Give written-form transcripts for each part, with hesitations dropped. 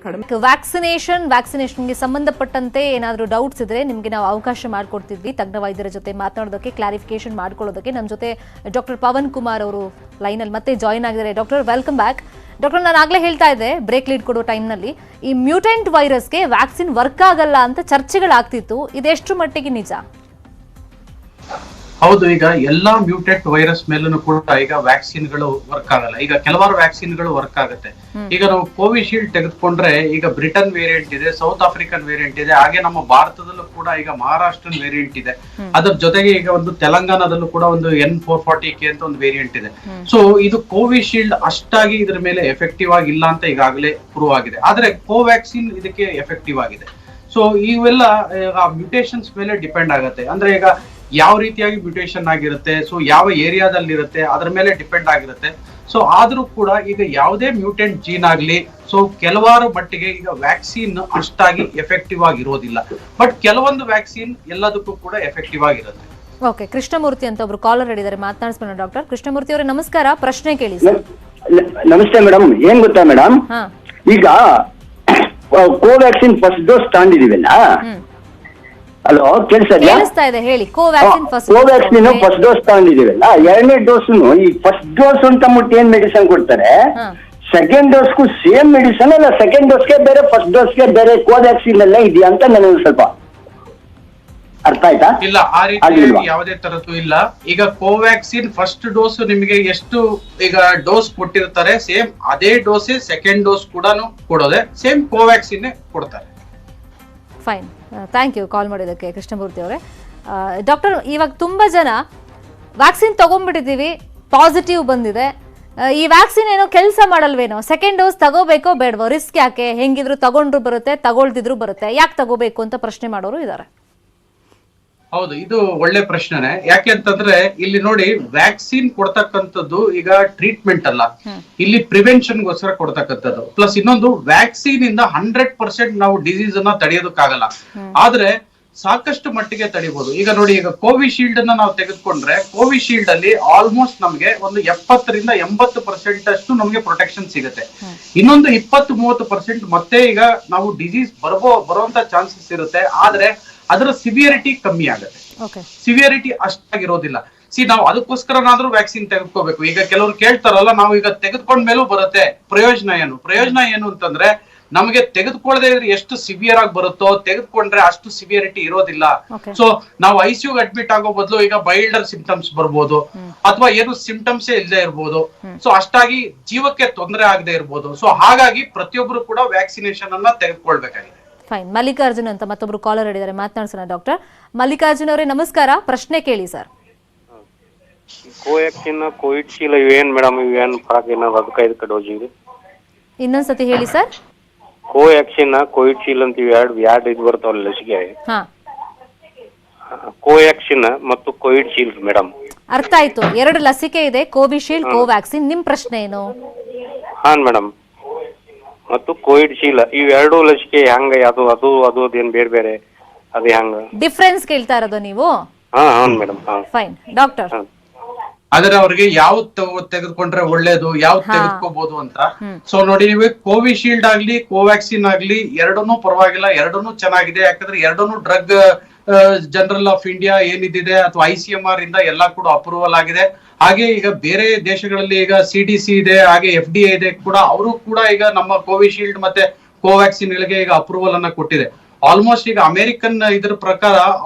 ಕಡಿಮೆ. ವ್ಯಾಕ್ಸಿನೇಷನ್ಗೆ ಸಂಬಂಧಪಟ್ಟಂತೆ ಏನಾದರೂ ಡೌಟ್ಸ್ ಇದ್ರೆ ನಿಮಗೆ ನಾವು ಅವಕಾಶ ಮಾಡಿಕೊಡ್ತಿದ್ವಿ ತಜ್ಞ ವೈದ್ಯರ ಜೊತೆ ಮಾತನಾಡೋದಕ್ಕೆ, ಕ್ಲಾರಿಫಿಕೇಶನ್ ಮಾಡ್ಕೊಳ್ಳೋದಕ್ಕೆ. ನಮ್ಮ ಜೊತೆ ಡಾಕ್ಟರ್ ಪವನ್ ಕುಮಾರ್ ಅವರು ಲೈನಲ್ಲಿ ಮತ್ತೆ ಜಾಯಿನ್ ಆಗಿದ್ದಾರೆ. Doctor welcome back. ಡಾಕ್ಟರ್, ನಾನು ಆಗ್ಲೇ ಹೇಳ್ತಾ ಇದ್ದೆ ಬ್ರೇಕ್ ಲೀಡ್ ಕೊಡೋ ಟೈಮ್ನಲ್ಲಿ ಈ ಮ್ಯೂಟೆಂಟ್ ವೈರಸ್ಗೆ ವ್ಯಾಕ್ಸಿನ್ ವರ್ಕ್ ಆಗಲ್ಲ ಅಂತ ಚರ್ಚೆಗಳಾಗ್ತಿತ್ತು. ಇದೆಷ್ಟು ಮಟ್ಟಿಗೆ ನಿಜ? ಹೌದು, ಈಗ ಎಲ್ಲಾ ಮ್ಯೂಟೆಂಟ್ ವೈರಸ್ ಮೇಲೂ ಕೂಡ ಈಗ ವ್ಯಾಕ್ಸಿನ್ಗಳು ವರ್ಕ್ ಆಗಲ್ಲ. ಈಗ ಕೆಲವಾರು ವ್ಯಾಕ್ಸಿನ್ಗಳು ವರ್ಕ್ ಆಗುತ್ತೆ. ಈಗ ನಾವು ಕೋವಿಶೀಲ್ಡ್ ತೆಗೆದುಕೊಂಡ್ರೆ ಈಗ ಬ್ರಿಟನ್ ವೇರಿಯಂಟ್ ಇದೆ, ಸೌತ್ ಆಫ್ರಿಕನ್ ವೇರಿಯಂಟ್ ಇದೆ, ಹಾಗೆ ನಮ್ಮ ಭಾರತದಲ್ಲೂ ಕೂಡ ಈಗ ಮಹಾರಾಷ್ಟ್ರನ್ ವೇರಿಯಂಟ್ ಇದೆ. ಅದ್ರ ಜೊತೆಗೆ ಈಗ ಒಂದು ತೆಲಂಗಾಣದಲ್ಲೂ ಕೂಡ ಒಂದು N440K ಅಂತ ಒಂದು ವೇರಿಯಂಟ್ ಇದೆ. ಸೊ ಇದು ಕೋವಿಶೀಲ್ಡ್ ಅಷ್ಟಾಗಿ ಇದ್ರ ಮೇಲೆ ಎಫೆಕ್ಟಿವ್ ಆಗಿಲ್ಲ ಅಂತ ಈಗಾಗಲೇ ಪ್ರೂವ್ ಆಗಿದೆ. ಆದ್ರೆ ಕೋವ್ಯಾಕ್ಸಿನ್ ಇದಕ್ಕೆ ಎಫೆಕ್ಟಿವ್ ಆಗಿದೆ. ಸೊ ಇವೆಲ್ಲ ಮ್ಯೂಟೇಷನ್ಸ್ ಮೇಲೆ ಡಿಪೆಂಡ್ ಆಗುತ್ತೆ. ಅಂದ್ರೆ ಈಗ ಯಾವ ರೀತಿಯಾಗಿ ಮ್ಯೂಟೇಷನ್ ಆಗಿರುತ್ತೆ, ಸೊ ಯಾವ ಏರಿಯಾದಲ್ಲಿ ಇರುತ್ತೆ ಅದ್ರ ಮೇಲೆ ಡಿಪೆಂಡ್ ಆಗಿರುತ್ತೆ. ಸೊ ಆದ್ರೂ ಕೂಡ ಈಗ ಯಾವುದೇ ಮ್ಯೂಟೆಂಟ್ ಜೀನ್ ಆಗ್ಲಿ, ಸೊ ಕೆಲವಾರು ಮಟ್ಟಿಗೆ ಈಗ ವ್ಯಾಕ್ಸಿನ್ ಅಷ್ಟಾಗಿ ಎಫೆಕ್ಟಿವ್ ಆಗಿರೋದಿಲ್ಲ. ಬಟ್ ಕೆಲವೊಂದು ವ್ಯಾಕ್ಸಿನ್ ಎಲ್ಲದಕ್ಕೂ ಕೂಡ ಎಫೆಕ್ಟಿವ್ ಆಗಿರುತ್ತೆ. ಓಕೆ, ಕೃಷ್ಣಮೂರ್ತಿ ಅಂತ ಒಬ್ರು ಕಾಲರ್ ಹೇಳಿದ್ದಾರೆ, ಮಾತನಾಡಿಸ್ಬೋಣ. ಡಾಕ್ಟರ್ ಕೃಷ್ಣಮೂರ್ತಿ ಅವರೇ ನಮಸ್ಕಾರ, ಪ್ರಶ್ನೆ ಕೇಳಿ ಸರ್. ನಮಸ್ತೆ ಮೇಡಮ್. ಏನ್ ಗೊತ್ತಾ ಮೇಡಮ್, ಈಗ ಕೋವ್ಯಾಕ್ಸಿನ್ ಫಸ್ಟ್ ಡೋಸ್ ತಗೊಂಡಿದೀವಲ್ಲ, ಹಲೋ ಕೇಳಿಸ್ತಾ ಇದೆ ಹೇಳಿ. ಕೋವ್ಯಾಕ್ಸಿನ್ ಫಸ್ಟ್ ಡೋಸ್ ತಗೊಂಡಿದೀವಲ್ಲ, ಎರಡನೇ ಡೋಸ್ ಈ ಫಸ್ಟ್ ಡೋಸ್ ಅಂತ ಮುಟ್ಟು ಏನ್ ಮೆಡಿಸಿನ್ ಕೊಡ್ತಾರೆ, ಸೆಕೆಂಡ್ ಡೋಸ್ಗೂ ಸೇಮ್ ಮೆಡಿಸಿನ್ ಅಲ್ಲ, ಸೆಕೆಂಡ್ ಡೋಸ್ಗೆ ಬೇರೆ ಫಸ್ಟ್ ಡೋಸ್ಗೆ ಬೇರೆ ಕೋವ್ಯಾಕ್ಸಿನ್ ಎಲ್ಲ ಇದೆಯಾ ಅಂತ ನನಗೆ ಸ್ವಲ್ಪ ಅರ್ಥ ಆಯ್ತಾ? ಇಲ್ಲ, ಆ ರೀತಿ ಯಾವುದೇ ತರದ್ದು ಇಲ್ಲ. ಈಗ ಕೋವ್ಯಾಕ್ಸಿನ್ ಫಸ್ಟ್ ಡೋಸ್ ನಿಮಗೆ ಎಷ್ಟು ಈಗ ಡೋಸ್ ಕೊಟ್ಟಿರ್ತಾರೆ, ಸೇಮ್ ಅದೇ ಡೋಸ್ ಸೆಕೆಂಡ್ ಡೋಸ್ ಕೂಡ ಕೊಡೋದೆ, ಸೇಮ್ ಕೋವ್ಯಾಕ್ಸಿನ್ ಕೊಡ್ತಾರೆ. ಫೈನ್, ಥ್ಯಾಂಕ್ ಯು ಕಾಲ್ ಮಾಡಿದ್ದಕ್ಕೆ ಕೃಷ್ಣಮೂರ್ತಿ ಅವರೇ. ಡಾಕ್ಟರ್, ಇವಾಗ ತುಂಬಾ ಜನ ವ್ಯಾಕ್ಸಿನ್ ತಗೊಂಡ್ಬಿಟ್ಟಿದ್ದೀವಿ, ಪಾಸಿಟಿವ್ ಬಂದಿದೆ, ಈ ವ್ಯಾಕ್ಸಿನ್ ಏನೋ ಕೆಲಸ ಮಾಡಲ್ವೇನೋ, ಸೆಕೆಂಡ್ ಡೋಸ್ ತಗೋಬೇಕೋ ಬೇಡವೋ, ರಿಸ್ಕ್ ಯಾಕೆ, ಹೆಂಗಿದ್ರು ತಗೊಂಡ್ರು ಬರುತ್ತೆ ತಗೊಳ್ದಿದ್ರು ಬರುತ್ತೆ, ಯಾಕೆ ತಗೋಬೇಕು ಅಂತ ಪ್ರಶ್ನೆ ಮಾಡೋರು ಇದ್ದಾರೆ. ಹೌದು, ಇದು ಒಳ್ಳೆ ಪ್ರಶ್ನೆನೆ. ಯಾಕೆ ಅಂತಂದ್ರೆ ಇಲ್ಲಿ ನೋಡಿ, ವ್ಯಾಕ್ಸಿನ್ ಕೊಡ್ತಕ್ಕಂಥದ್ದು ಈಗ ಟ್ರೀಟ್ಮೆಂಟ್ ಅಲ್ಲ, ಇಲ್ಲಿ ಪ್ರಿವೆನ್ಷನ್ಗೋಸ್ಕರ ಕೊಡ್ತಕ್ಕಂಥದ್ದು. ಪ್ಲಸ್ ಇನ್ನೊಂದು, ವ್ಯಾಕ್ಸಿನ್ ಇಂದ 100% ನಾವು ಡಿಸೀಸ್ ಅನ್ನ ತಡೆಯೋದಕ್ಕಾಗಲ್ಲ, ಆದ್ರೆ ಸಾಕಷ್ಟು ಮಟ್ಟಿಗೆ ತಡಿಬಹುದು. ಈಗ ನೋಡಿ, ಈಗ ಕೋವಿಶೀಲ್ಡ್ ಅನ್ನ ನಾವು ತೆಗೆದುಕೊಂಡ್ರೆ, ಕೋವಿಶೀಲ್ಡ್ ಅಲ್ಲಿ ಆಲ್ಮೋಸ್ಟ್ ನಮಗೆ ಒಂದು 70ರಿಂದ 80% ಅಷ್ಟು ನಮಗೆ ಪ್ರೊಟೆಕ್ಷನ್ ಸಿಗುತ್ತೆ. ಇನ್ನೊಂದು 20-30% ಮತ್ತೆ ಈಗ ನಾವು ಡಿಸೀಸ್ ಬರುವಂತ ಚಾನ್ಸಸ್ ಇರುತ್ತೆ, ಆದ್ರೆ ಅದರ ಸಿವಿಯರಿಟಿ ಕಮ್ಮಿ ಆಗುತ್ತೆ, ಸಿವಿಯರಿಟಿ ಅಷ್ಟಾಗಿರೋದಿಲ್ಲ. ನಾವು ಅದಕ್ಕೋಸ್ಕರನಾದ್ರೂ ವ್ಯಾಕ್ಸಿನ್ ತೆಗೆದುಕೋಬೇಕು. ಈಗ ಕೆಲವರು ಕೇಳ್ತಾರಲ್ಲ, ನಾವು ಈಗ ತೆಗೆದುಕೊಂಡ ಮೇಲೂ ಬರುತ್ತೆ, ಪ್ರಯೋಜನ ಏನು ಅಂತಂದ್ರೆ, ನಮಗೆ ತೆಗೆದುಕೊಳ್ಳದೆ ಇದ್ರೆ ಎಷ್ಟು ಸಿವಿಯರ್ ಆಗಿ ಬರುತ್ತೋ, ತೆಗೆದುಕೊಂಡ್ರೆ ಅಷ್ಟು ಸಿವಿಯರಿಟಿ ಇರೋದಿಲ್ಲ. ಸೊ ನಾವು ICU ಅಡ್ಮಿಟ್ ಆಗೋ ಬದಲು ಈಗ ಮೈಲ್ಡರ್ ಸಿಂಪ್ಟಮ್ಸ್ ಬರ್ಬೋದು, ಅಥವಾ ಏನು ಸಿಂಪ್ಟಮ್ಸ್ ಇಲ್ಲದೆ ಇರ್ಬೋದು. ಸೊ ಅಷ್ಟಾಗಿ ಜೀವಕ್ಕೆ ತೊಂದರೆ ಆಗದೆ ಇರ್ಬೋದು. ಸೊ ಹಾಗಾಗಿ ಪ್ರತಿಯೊಬ್ರು ಕೂಡ ವ್ಯಾಕ್ಸಿನೇಷನ್ ಅನ್ನ ತೆಗೆದುಕೊಳ್ಬೇಕಾಗಿದೆ. ಫೈನ್, ಮಲ್ಲಿಕಾರ್ಜುನ್ ಅಂತ ಮತ್ತೊಬ್ರು ಕಾಲರ್ ಹೇಳಿದ್ದಾರೆ, ಮಾತನಾಡ್ಸೋಣ. ಡಾಕ್ಟರ್ ಮಲ್ಲಿಕಾರ್ಜುನ್ ಅವರೇ ನಮಸ್ಕಾರ, ಪ್ರಶ್ನೆ ಕೇಳಿ ಸರ್. ಕೋವ್ಯಾಕ್ಸಿನ್ ಕೋವಿಶೀಲ್ಡ್ ಇವೇನ್ ಮೇಡಮ್, ಇವೇನ್ ಫರಕ್ ಏನಾದ್ರು ಅದಕ್ಕೆ ಡೋಸ್ ಇದೆ? ಇನ್ನೊಂದ್ಸತಿ ಹೇಳಿ ಸರ್. ಕೋವ್ಯಾಕ್ಸಿನ್ ಕೋವಿಶೀಲ್ಡ್ ಅಂತ ಎರಡು ಇದು ಬರ್ತಾವಲ್ಲ ಲಸಿಕೆ, ಕೋವ್ಯಾಕ್ಸಿನ್ ಮತ್ತು ಕೋವಿಶೀಲ್ಡ್ ಮೇಡಮ್. ಅರ್ಥ ಆಯ್ತು, ಎರಡು ಲಸಿಕೆ ಇದೆ, ಕೋವಿಶೀಲ್ಡ್ ಕೋವ್ಯಾಕ್ಸಿನ್. ನಿಮ್ ಪ್ರಶ್ನೆ ಏನು? ಹಾ ಮೇಡಮ್, ಮತ್ತು ಕೋವಿಶೀಲ್ಡ್ ಇವೆರಡು ಲಸಿಕೆ ಹೆಂಗ, ಅದು ಏನ್ ಬೇರೆ ಬೇರೆ, ಅದು ಹೆಂಗ ಡಿಫ್ರೆನ್ಸ್ ಕೇಳ್ತಾ ಇರೋದು ನೀವು? ಹಾ ಮೇಡಮ್. ಫೈನ್ ಡಾಕ್ಟರ್, ಆದ್ರೆ ಅವ್ರಿಗೆ ಯಾವ್ದು ತೆಗೆದುಕೊಂಡ್ರೆ ಒಳ್ಳೇದು, ಯಾವ್ದು ತೆಗೆದುಕೋಬಹುದು ಅಂತ. ಸೊ ನೋಡಿ, ನೀವು ಕೋವಿಶೀಲ್ಡ್ ಆಗ್ಲಿ ಕೋವ್ಯಾಕ್ಸಿನ್ ಆಗ್ಲಿ ಎರಡನ್ನೂ ಪರವಾಗಿಲ್ಲ, ಎರಡನ್ನೂ ಚೆನ್ನಾಗಿದೆ. ಯಾಕಂದ್ರೆ ಎರಡನ್ನೂ ಡ್ರಗ್ ಜನರಲ್ ಆಫ್ ಇಂಡಿಯಾ ಏನಿದೆ ಅಥವಾ ICMR ಇಂದ ಎಲ್ಲಾ ಕೂಡ ಅಪ್ರೂವಲ್ ಆಗಿದೆ. ಹಾಗೆ ಈಗ ಬೇರೆ ದೇಶಗಳಲ್ಲಿ ಈಗ CDC ಇದೆ, ಹಾಗೆ FDA ಇದೆ ಕೂಡ, ಅವರು ಕೂಡ ಈಗ ನಮ್ಮ ಕೋವಿಶೀಲ್ಡ್ ಮತ್ತೆ ಕೋವ್ಯಾಕ್ಸಿನ್ ಗಳಿಗೆ ಈಗ ಅಪ್ರೂವಲ್ ಅನ್ನ ಕೊಟ್ಟಿದೆ. ಆಲ್ಮೋಸ್ಟ್ ಈಗ ಅಮೆರಿಕನ್ ಇದ್ರ ಪ್ರಕಾರ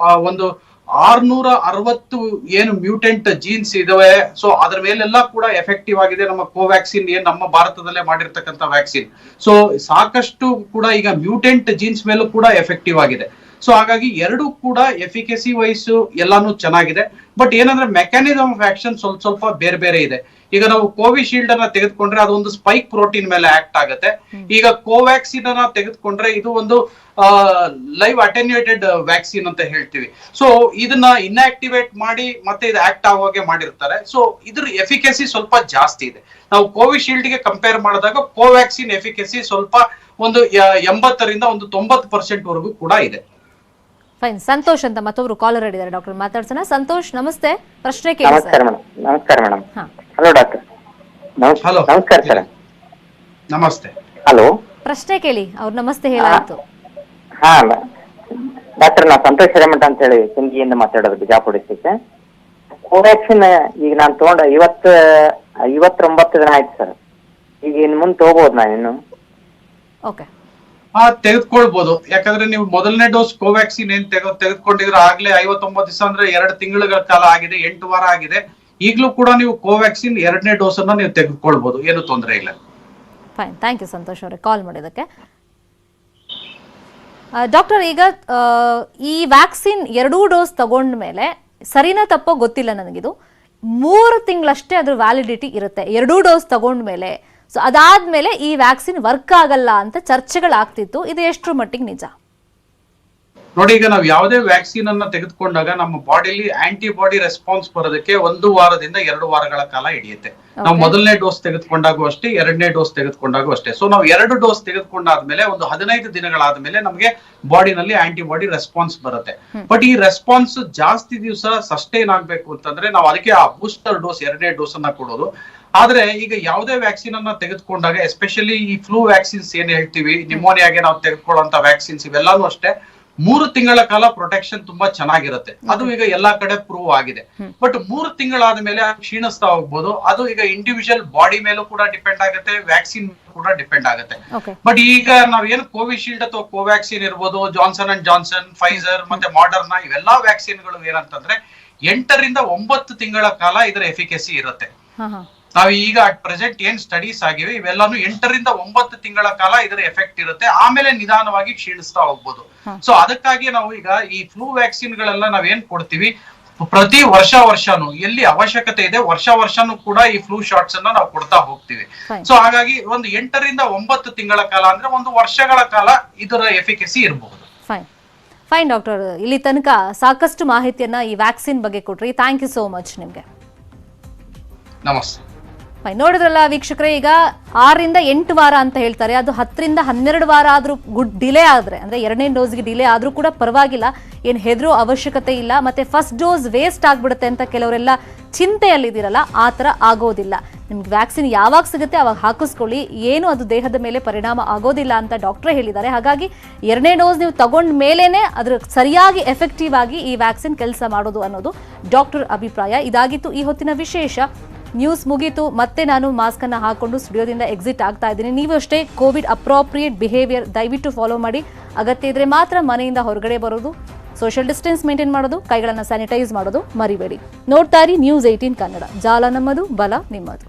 ಒಂದು 660 ಏನು ಮ್ಯೂಟೆಂಟ್ ಜೀನ್ಸ್ ಇದಾವೆ. ಸೊ ಅದ್ರ ಮೇಲೆಲ್ಲ ಕೂಡ ಎಫೆಕ್ಟಿವ್ ಆಗಿದೆ ನಮ್ಮ ಕೋವ್ಯಾಕ್ಸಿನ್, ಏನ್ ನಮ್ಮ ಭಾರತದಲ್ಲೇ ಮಾಡಿರ್ತಕ್ಕಂಥ ವ್ಯಾಕ್ಸಿನ್. ಸೊ ಸಾಕಷ್ಟು ಕೂಡ ಈಗ ಮ್ಯೂಟೆಂಟ್ ಜೀನ್ಸ್ ಮೇಲೂ ಕೂಡ ಎಫೆಕ್ಟಿವ್ ಆಗಿದೆ. ಸೊ ಹಾಗಾಗಿ ಎರಡು ಕೂಡ ಎಫಿಕಸಿ ವೈಸ್ ಎಲ್ಲಾನು ಚೆನ್ನಾಗಿದೆ. ಬಟ್ ಏನಂದ್ರೆ ಮೆಕ್ಯಾನಿಸಮ್ ಆಫ್ ಆಕ್ಷನ್ ಸ್ವಲ್ಪ ಬೇರೆ ಬೇರೆ ಇದೆ. ಈಗ ನಾವು ಕೋವಿಶೀಲ್ಡ್ ಅನ್ನ ತೆಗೆದುಕೊಂಡ್ರೆ ಅದೊಂದು ಸ್ಪೈಕ್ ಪ್ರೋಟೀನ್ ಮೇಲೆ ಆಕ್ಟ್ ಆಗುತ್ತೆ. ಈಗ ಕೋವ್ಯಾಕ್ಸಿನ್ ಅನ್ನ ತೆಗೆದುಕೊಂಡ್ರೆ ಇದು ಒಂದು ಲೈವ್ ಅಟೆನ್ಯೂಟೆಡ್ ವ್ಯಾಕ್ಸಿನ್ ಅಂತ ಹೇಳ್ತೀವಿ. ಸೊ ಇದನ್ನ ಇನ್ಆಕ್ಟಿವೇಟ್ ಮಾಡಿ ಮತ್ತೆ ಇದು ಆಕ್ಟ್ ಆಗುವಾಗೆ ಮಾಡಿರ್ತಾರೆ. ಸೊ ಇದ್ರ ಎಫಿಕಸಿ ಸ್ವಲ್ಪ ಜಾಸ್ತಿ ಇದೆ. ನಾವು ಕೋವಿಶೀಲ್ಡ್ ಗೆ ಕಂಪೇರ್ ಮಾಡಿದಾಗ ಕೋವ್ಯಾಕ್ಸಿನ್ ಎಫಿಕಸಿ ಸ್ವಲ್ಪ ಒಂದು 80ರಿಂದ 90% ವರೆಗೂ ಕೂಡ ಇದೆ. ಫೈನ್, ಸಂತೋಷ್ ಅಂತ ಮತ್ತೊಬ್ರು ಕಾಲರ್ ಹೇಳಿದ್ದಾರೆ, ಡಾಕ್ಟರ್ ಮಾತಾಡ್ಸೋಣ. ಸಂತೋಷ್ ನಮಸ್ತೆ, ಪ್ರಶ್ನೆ ಕೇಳಿ. ನಮಸ್ಕಾರ ಮೇಡಮ್. Hello doctor. ನಮಸ್ಕಾರ ಸರ್. ನಮಸ್ತೆ. ಹಲೋ, ಪ್ರಶ್ನೆ ಕೇಳಿ, ಅವ್ರು ನಮಸ್ತೆ ಹೇಳಾಯ್ತು. ಹಾ ಡಾಕ್ಟರ್, ನಾ ಸಂತೋಷ್ ಹಿರೇಮಠ ಅಂತ ಹೇಳಿ ಸಿಂಗಿಯಿಂದ ಮಾತಾಡೋದು, ಬಿಜಾಪುರ ಡಿಸ್ಟ್ರಿಕ್ಟ್. ಕೋವ್ಯಾಕ್ಸಿನ್ ಈಗ ನಾನು ತಗೊಂಡ 29 ದಿನ ಆಯ್ತು ಸರ್. ಈಗ ಇನ್ ಮುಂದೆ ತಗೋಬಹುದು ನಾನು ಇನ್ನು? ಓಕೆ, ತೆಗೆದುಕೊಳ್ಬಹುದು. ಯಾಕಂದ್ರೆ ನೀವು ಮೊದಲನೇ ಡೋಸ್ ಕೋವ್ಯಾಕ್ಸಿನ್ ಏನ್ ತೆಗೆದುಕೊಂಡಿದ್ರೆ ಆಗ್ಲೇ 59 ದಿವಸ ಅಂದ್ರೆ 2 ತಿಂಗಳ ಕಾಲ ಆಗಿದೆ, 8 ವಾರ ಆಗಿದೆ. ಈಗಲೂ ಕೂಡ ನೀವು ಕೋವ್ಯಾಕ್ಸಿನ್ 2ನೇ ಡೋಸ್ ಅನ್ನ ನೀವು ತೆಗೆದುಕೊಳ್ಬಹುದು, ಏನು ತೊಂದರೆ ಇಲ್ಲ. ಫೈನ್, ಥ್ಯಾಂಕ್ ಯು ಸಂತೋಷ್ ಅವರೇ ಕಾಲ್ ಮಾಡಿದ್ದಕ್ಕೆ. ಡಾಕ್ಟರ್, ಈಗ ಈ ವ್ಯಾಕ್ಸಿನ್ 2 ಡೋಸ್ ತಗೊಂಡ್ಮೇಲೆ ಸರಿನಾ ತಪ್ಪೋ ಗೊತ್ತಿಲ್ಲ ನನಗಿದು, 3 ತಿಂಗಳಷ್ಟೇ ಅದ್ರ ವ್ಯಾಲಿಡಿಟಿ ಇರುತ್ತೆ 2 ಡೋಸ್ ತಗೊಂಡ್ಮೇಲೆ. ಸೊ ಅದಾದ್ಮೇಲೆ ಈ ವ್ಯಾಕ್ಸಿನ್ ವರ್ಕ್ ಆಗಲ್ಲ ಅಂತ ಚರ್ಚೆಗಳಾಗ್ತಿತ್ತು, ಇದು ಎಷ್ಟರ ಮಟ್ಟಿಗೆ ನಿಜ? ನೋಡಿ, ಈಗ ನಾವು ಯಾವುದೇ ವ್ಯಾಕ್ಸಿನ್ ಅನ್ನ ತೆಗೆದುಕೊಂಡಾಗ ನಮ್ಮ ಬಾಡಿಲಿ ಆಂಟಿಬಾಡಿ ರೆಸ್ಪಾನ್ಸ್ ಬರೋದಕ್ಕೆ 1 ವಾರದಿಂದ 2 ವಾರಗಳ ಕಾಲ ಹಿಡಿಯುತ್ತೆ. ನಾವು ಮೊದಲನೇ ಡೋಸ್ ತೆಗೆದುಕೊಂಡಾಗೂ ಅಷ್ಟೇ, 2ನೇ ಡೋಸ್ ತೆಗೆದುಕೊಂಡಾಗೂ ಅಷ್ಟೇ. ಸೊ ನಾವು 2 ಡೋಸ್ ತೆಗೆದುಕೊಂಡಾದ್ಮೇಲೆ ಒಂದು 15 ದಿನಗಳಾದ್ಮೇಲೆ ನಮಗೆ ಬಾಡಿನಲ್ಲಿ ಆಂಟಿಬಾಡಿ ರೆಸ್ಪಾನ್ಸ್ ಬರುತ್ತೆ. ಬಟ್ ಈ ರೆಸ್ಪಾನ್ಸ್ ಜಾಸ್ತಿ ದಿವಸ ಸಸ್ಟೈನ್ ಆಗ್ಬೇಕು ಅಂತಂದ್ರೆ ನಾವು ಅದಕ್ಕೆ ಆ ಬೂಸ್ಟರ್ ಡೋಸ್ 2ನೇ ಡೋಸ್ ಅನ್ನ ಕೊಡೋದು. ಆದ್ರೆ ಈಗ ಯಾವುದೇ ವ್ಯಾಕ್ಸಿನ್ ಅನ್ನ ತೆಗೆದುಕೊಂಡಾಗ, ಎಸ್ಪೆಷಲಿ ಈ ಫ್ಲೂ ವ್ಯಾಕ್ಸಿನ್ಸ್ ಏನ್ ಹೇಳ್ತೀವಿ, ನಿಮೋನಿಯಾಗೆ ನಾವು ತೆಗೆದುಕೊಳ್ಳುವಂತ ವ್ಯಾಕ್ಸಿನ್ಸ್ ಇವೆಲ್ಲಾನು ಅಷ್ಟೇ 3 ತಿಂಗಳ ಕಾಲ ಪ್ರೊಟೆಕ್ಷನ್ ತುಂಬಾ ಚೆನ್ನಾಗಿರುತ್ತೆ. ಅದು ಈಗ ಎಲ್ಲಾ ಕಡೆ ಪ್ರೂವ್ ಆಗಿದೆ. ಬಟ್ 3 ತಿಂಗಳಾದ ಮೇಲೆ ಕ್ಷೀಣಿಸ್ತಾ ಹೋಗ್ಬೋದು. ಅದು ಈಗ ಇಂಡಿವಿಜುವಲ್ ಬಾಡಿ ಮೇಲೂ ಕೂಡ ಡಿಪೆಂಡ್ ಆಗುತ್ತೆ, ವ್ಯಾಕ್ಸಿನ್ ಕೂಡ ಡಿಪೆಂಡ್ ಆಗುತ್ತೆ. ಬಟ್ ಈಗ ನಾವೇನು ಕೋವಿಶೀಲ್ಡ್ ಅಥವಾ ಕೋವ್ಯಾಕ್ಸಿನ್ ಇರ್ಬೋದು, ಜಾನ್ಸನ್ ಅಂಡ್ ಜಾನ್ಸನ್, ಫೈಸರ್ ಮತ್ತೆ ಮಾಡರ್ನಾ, ಇವೆಲ್ಲಾ ವ್ಯಾಕ್ಸಿನ್ಗಳು ಏನಂತಂದ್ರೆ 8 ರಿಂದ 9 ತಿಂಗಳ ಕಾಲ ಇದರ ಎಫಿಕಸಿ ಇರುತ್ತೆ. ನಾವು ಈಗ ಅಟ್ ಪ್ರೆಸೆಂಟ್ ಏನ್ ಸ್ಟಡೀಸ್ ಆಗಿವೆ ಇವೆಲ್ಲಾನು 8 ರಿಂದ 9 ತಿಂಗಳ ಕಾಲ ಇದರ ಎಫೆಕ್ಟ್ ಇರುತ್ತೆ. ಆಮೇಲೆ ನಿಧಾನವಾಗಿ ಕ್ಷೀಣಿಸ್ತಾ ಹೋಗ್ಬೋದು. ಸೊ ಅದಕ್ಕಾಗಿ ನಾವು ಈಗ ಈ ಫ್ಲೂ ವ್ಯಾಕ್ಸಿನ್ ಗಳೆಲ್ಲ ನಾವ್ ಏನ್ ಕೊಡ್ತೀವಿ, ಪ್ರತಿ ವರ್ಷನೂ ಎಲ್ಲಿ ಅವಶ್ಯಕತೆ ಇದೆ ವರ್ಷನೂ ಕೂಡ ಈ ಫ್ಲೂ ಶಾಟ್ಸ್ ಅನ್ನ ನಾವು ಕೊಡ್ತಾ ಹೋಗ್ತೀವಿ. ಸೊ ಹಾಗಾಗಿ ಒಂದು 8 ರಿಂದ 9 ತಿಂಗಳ ಕಾಲ ಅಂದ್ರೆ 1 ವರ್ಷಗಳ ಕಾಲ ಇದರ ಎಫಿಕಸಿ ಇರಬಹುದು. ಫೈನ್ ಡಾಕ್ಟರ್, ಇಲ್ಲಿ ತನಕ ಸಾಕಷ್ಟು ಮಾಹಿತಿಯನ್ನ ಈ ವ್ಯಾಕ್ಸಿನ್ ಬಗ್ಗೆ ಕೊಟ್ರಿ. ಥ್ಯಾಂಕ್ ಯು ಸೋ ಮಚ್ ನಿಮ್ಗೆ. ನಮಸ್ತೆ. ನೋಡಿದ್ರಲ್ಲ ವೀಕ್ಷಕರೇ, ಈಗ 6 ರಿಂದ 8 ವಾರ ಅಂತ ಹೇಳ್ತಾರೆ, ಅದು 10 ರಿಂದ 12 ವಾರ ಆದ್ರೂ ಗುಡ್ ಡಿಲೇ ಆದ್ರೆ, ಅಂದ್ರೆ 2ನೇ ಡೋಸ್ಗೆ ಡಿಲೇ ಆದ್ರೂ ಕೂಡ ಪರವಾಗಿಲ್ಲ, ಏನ್ ಹೆದರೋ ಅವಶ್ಯಕತೆ ಇಲ್ಲ. ಮತ್ತೆ ಫಸ್ಟ್ ಡೋಸ್ ವೇಸ್ಟ್ ಆಗ್ಬಿಡುತ್ತೆ ಅಂತ ಕೆಲವರೆಲ್ಲ ಚಿಂತೆಯಲ್ಲಿದ್ದೀರಲ್ಲ, ಆ ಥರ ಆಗೋದಿಲ್ಲ. ನಿಮ್ಗೆ ವ್ಯಾಕ್ಸಿನ್ ಯಾವಾಗ ಸಿಗುತ್ತೆ ಅವಾಗ ಹಾಕಿಸ್ಕೊಳ್ಳಿ, ಏನು ಅದು ದೇಹದ ಮೇಲೆ ಪರಿಣಾಮ ಆಗೋದಿಲ್ಲ ಅಂತ ಡಾಕ್ಟ್ರೇ ಹೇಳಿದ್ದಾರೆ. ಹಾಗಾಗಿ 2ನೇ ಡೋಸ್ ನೀವು ತಗೊಂಡ ಮೇಲೇನೆ ಅದ್ರ ಸರಿಯಾಗಿ ಎಫೆಕ್ಟಿವ್ ಆಗಿ ಈ ವ್ಯಾಕ್ಸಿನ್ ಕೆಲಸ ಮಾಡೋದು ಅನ್ನೋದು ಡಾಕ್ಟರ್ ಅಭಿಪ್ರಾಯ. ಇದಾಗಿತ್ತು ಈ ಹೊತ್ತಿನ ವಿಶೇಷ. ನ್ಯೂಸ್ ಮುಗೀತು, ಮತ್ತೆ ನಾನು ಮಾಸ್ಕ್ ಅನ್ನ ಹಾಕೊಂಡು ಸ್ಟುಡಿಯೋದಿಂದ ಎಕ್ಸಿಟ್ ಆಗ್ತಾ ಇದ್ದೀನಿ. ನೀವು ಅಷ್ಟೇ ಕೋವಿಡ್ ಅಪ್ರೋಪ್ರಿಯೇಟ್ ಬಿಹೇವಿಯರ್ ದಯವಿಟ್ಟು ಫಾಲೋ ಮಾಡಿ. ಅಗತ್ಯ ಇದ್ರೆ ಮಾತ್ರ ಮನೆಯಿಂದ ಹೊರಗಡೆ ಬರೋದು, ಸೋಷಿಯಲ್ ಡಿಸ್ಟೆನ್ಸ್ ಮೇಂಟೈನ್ ಮಾಡೋದು, ಕೈಗಳನ್ನು ಸ್ಯಾನಿಟೈಸ್ ಮಾಡೋದು ಮರಿಬೇಡಿ. ನೋಡ್ತಾ ಇರಿ ನ್ಯೂಸ್ 18 ಕನ್ನಡ. ಜಾಲ ನಮ್ಮದು, ಬಲ ನಿಮ್ಮದು.